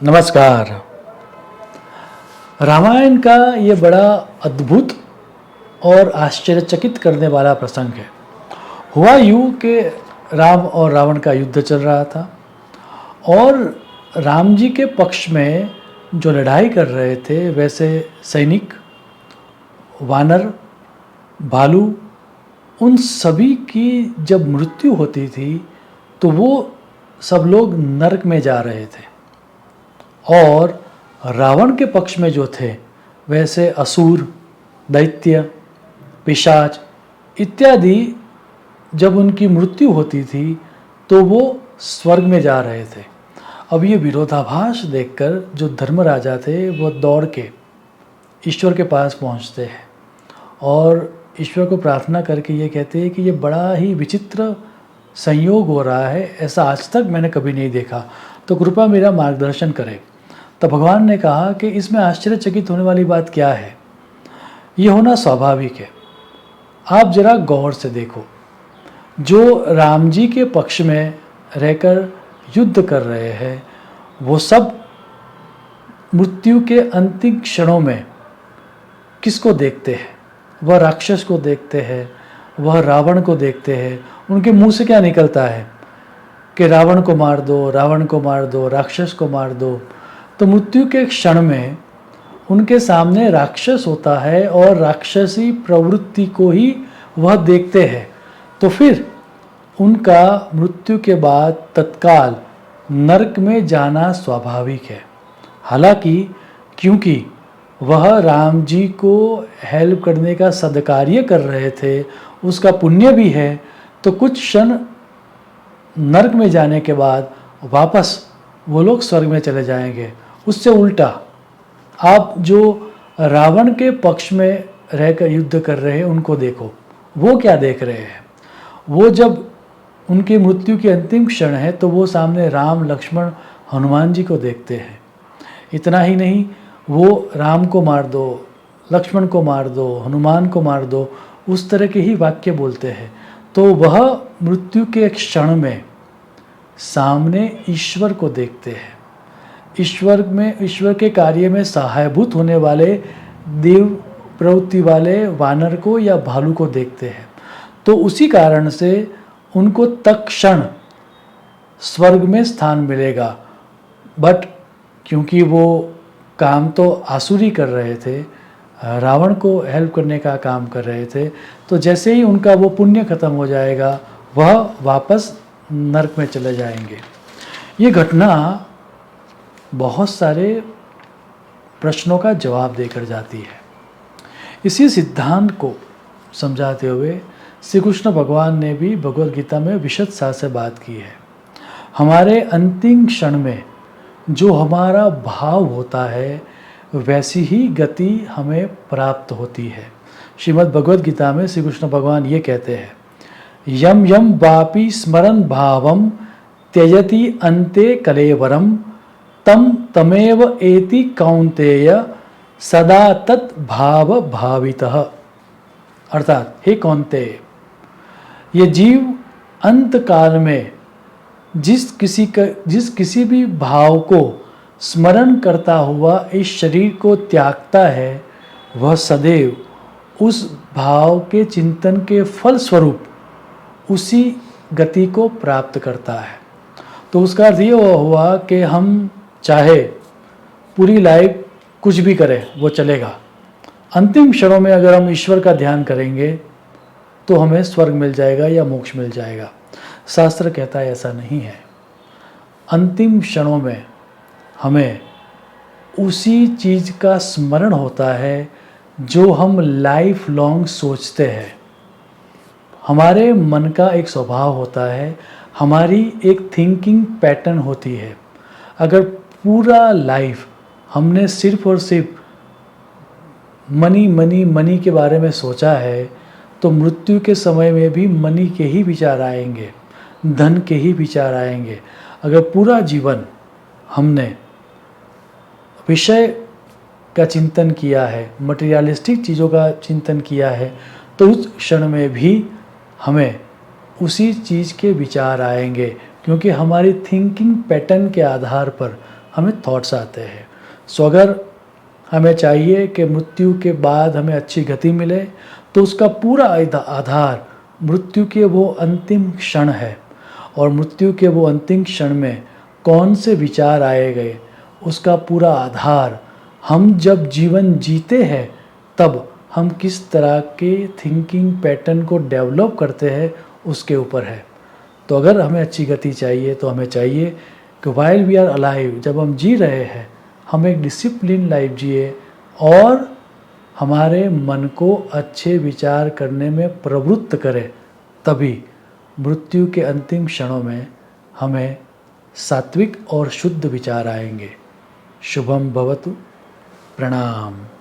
नमस्कार। रामायण का ये बड़ा अद्भुत और आश्चर्यचकित करने वाला प्रसंग है। हुआ यूँ कि राम और रावण का युद्ध चल रहा था और राम जी के पक्ष में जो लड़ाई कर रहे थे वैसे सैनिक, वानर, भालू, उन सभी की जब मृत्यु होती थी तो वो सब लोग नरक में जा रहे थे। और रावण के पक्ष में जो थे वैसे असुर, दैत्य, पिशाच इत्यादि जब उनकी मृत्यु होती थी तो वो स्वर्ग में जा रहे थे। अब ये विरोधाभास देखकर जो धर्मराजा थे वो दौड़ के ईश्वर के पास पहुंचते हैं और ईश्वर को प्रार्थना करके ये कहते हैं कि ये बड़ा ही विचित्र संयोग हो रहा है, ऐसा आज तक मैंने कभी नहीं देखा, तो कृपया मेरा मार्गदर्शन करें। तो भगवान ने कहा कि इसमें आश्चर्यचकित होने वाली बात क्या है, ये होना स्वाभाविक है। आप जरा गौर से देखो, जो राम जी के पक्ष में रहकर युद्ध कर रहे हैं वो सब मृत्यु के अंतिम क्षणों में किसको देखते हैं? वह राक्षस को देखते हैं, वह रावण को देखते हैं। उनके मुंह से क्या निकलता है कि रावण को मार दो, रावण को मार दो, राक्षस को मार दो। तो मृत्यु के क्षण में उनके सामने राक्षस होता है और राक्षसी प्रवृत्ति को ही वह देखते हैं। तो फिर उनका मृत्यु के बाद तत्काल नरक में जाना स्वाभाविक है। हालांकि क्योंकि वह राम जी को हेल्प करने का सदकार्य कर रहे थे, उसका पुण्य भी है, तो कुछ क्षण नरक में जाने के बाद वापस वो लोग स्वर्ग में चले जाएंगे। उससे उल्टा आप जो रावण के पक्ष में रहकर युद्ध कर रहे हैं उनको देखो, वो क्या देख रहे हैं। वो जब उनकी मृत्यु की अंतिम क्षण है तो वो सामने राम, लक्ष्मण, हनुमान जी को देखते हैं। इतना ही नहीं, वो राम को मार दो, लक्ष्मण को मार दो, हनुमान को मार दो, उस तरह के ही वाक्य बोलते हैं। तो वह मृत्यु के क्षण में सामने ईश्वर को देखते हैं। ईश्वर के कार्य में सहायभूत होने वाले देव प्रवृत्ति वाले वानर को या भालू को देखते हैं। तो उसी कारण से उनको तत्क्षण स्वर्ग में स्थान मिलेगा। बट क्योंकि वो काम तो आसुरी कर रहे थे, रावण को हेल्प करने का काम कर रहे थे, तो जैसे ही उनका वो पुण्य खत्म हो जाएगा वह वापस नरक में चले जाएंगे। ये घटना बहुत सारे प्रश्नों का जवाब देकर जाती है। इसी सिद्धांत को समझाते हुए श्री कृष्ण भगवान ने भी भगवद गीता में विशद सार से बात की है। हमारे अंतिम क्षण में जो हमारा भाव होता है वैसी ही गति हमें प्राप्त होती है। श्रीमद् भगवद गीता में श्री कृष्ण भगवान ये कहते हैं, यम यम वापि स्मरन् भावम त्यजति अन्ते कलेवरम तम तमेव एति कौन्तेय सदा तत् भाव भावितः। अर्थात हे कौन्तेय, ये जीव अंत काल में जिस किसी भी भाव को स्मरण करता हुआ इस शरीर को त्यागता है, वह सदैव उस भाव के चिंतन के फल स्वरूप उसी गति को प्राप्त करता है। तो उसका अर्थ ये हुआ कि हम चाहे पूरी लाइफ कुछ भी करें वो चलेगा, अंतिम क्षणों में अगर हम ईश्वर का ध्यान करेंगे तो हमें स्वर्ग मिल जाएगा या मोक्ष मिल जाएगा। शास्त्र कहता है ऐसा नहीं है। अंतिम क्षणों में हमें उसी चीज़ का स्मरण होता है जो हम लाइफ लॉन्ग सोचते हैं। हमारे मन का एक स्वभाव होता है, हमारी एक थिंकिंग पैटर्न होती है। अगर पूरा लाइफ हमने सिर्फ और सिर्फ मनी मनी मनी के बारे में सोचा है तो मृत्यु के समय में भी मनी के ही विचार आएंगे, धन के ही विचार आएंगे। अगर पूरा जीवन हमने विषय का चिंतन किया है, मटेरियलिस्टिक चीज़ों का चिंतन किया है, तो उस क्षण में भी हमें उसी चीज़ के विचार आएंगे, क्योंकि हमारी थिंकिंग पैटर्न के आधार पर हमें थॉट्स आते हैं। सो अगर हमें चाहिए कि मृत्यु के बाद हमें अच्छी गति मिले, तो उसका पूरा आधार मृत्यु के वो अंतिम क्षण है। और मृत्यु के वो अंतिम क्षण में कौन से विचार आए गए, उसका पूरा आधार हम जब जीवन जीते हैं तब हम किस तरह के थिंकिंग पैटर्न को डेवलप करते हैं उसके ऊपर है। तो अगर हमें अच्छी गति चाहिए तो हमें चाहिए कि वाइल वी आर अलाइव, जब हम जी रहे हैं, हम एक डिसिप्लिन लाइफ जिए और हमारे मन को अच्छे विचार करने में प्रवृत्त करें। तभी मृत्यु के अंतिम क्षणों में हमें सात्विक और शुद्ध विचार आएंगे। शुभम भवतु। प्रणाम।